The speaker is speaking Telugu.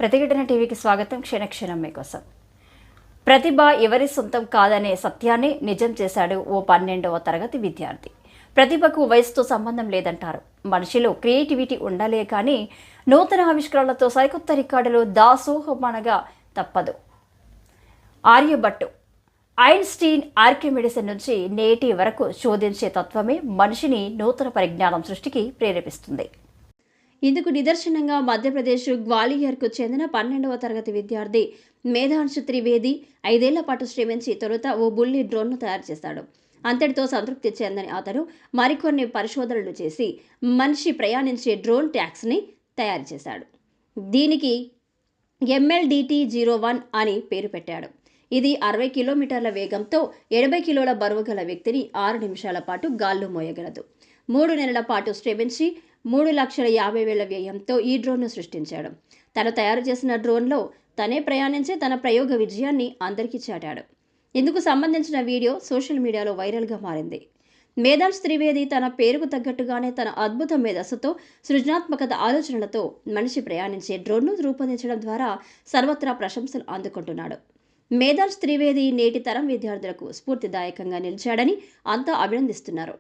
ప్రతిఘటన టీవీకి స్వాగతం. క్షణక్షణం మీకోసం. ప్రతిభ ఎవరి సొంతం కాదనే సత్యాన్ని నిజం చేశాడు ఓ 12వ తరగతి విద్యార్థి. ప్రతిభకు వయసుతో సంబంధం లేదంటారు. మనిషిలో క్రియేటివిటీ ఉండాలే కానీ నూతన ఆవిష్కరణలతో సరికొత్త రికార్డులు దాసోహమనగా తప్పదు. ఆర్యభట్టు, ఐన్స్టీన్, ఆర్కిమిడిస్ నుంచి నేటి వరకు శోధించే తత్వమే మనిషిని నూతన పరిజ్ఞానం సృష్టికి ప్రేరేపిస్తుంది. ఇందుకు నిదర్శనంగా మధ్యప్రదేశ్ గ్వాలియర్కు చెందిన 12వ తరగతి విద్యార్థి మేధాంశు త్రివేది 5 ఏళ్ల పాటు శ్రమించి తొలుత ఓ బుల్లి డ్రోన్ను తయారు చేశాడు. అంతటితో సంతృప్తి చెందని అతను మరికొన్ని పరిశోధనలు చేసి మనిషి ప్రయాణించే డ్రోన్ ట్యాక్స్ని తయారు చేశాడు. దీనికి MLDT-01 అని పేరు పెట్టాడు. ఇది 60 కిలోమీటర్ల వేగంతో 80 కిలోల బరువు గల వ్యక్తిని 6 నిమిషాల పాటు గాల్లో మోయగలదు. 3 నెలల పాటు శ్రమించి 3,50,000 వ్యయంతో ఈ డ్రోన్ను సృష్టించాడు. తను తయారు చేసిన డ్రోన్లో తనే ప్రయాణించి తన ప్రయోగ విజయాన్ని అందరికీ చాటాడు. ఇందుకు సంబంధించిన వీడియో సోషల్ మీడియాలో వైరల్గా మారింది. మేధాంశ్ త్రివేది తన పేరుకు తగ్గట్టుగానే తన అద్భుత మేధస్సుతో సృజనాత్మకత ఆలోచనలతో మనిషి ప్రయాణించే డ్రోన్ను రూపొందించడం ద్వారా సర్వత్రా ప్రశంసలు అందుకుంటున్నాడు. మేధాంశ్ త్రివేది నేటి తరం విద్యార్థులకు స్ఫూర్తిదాయకంగా నిలిచాడని అంతా అభినందిస్తున్నారు.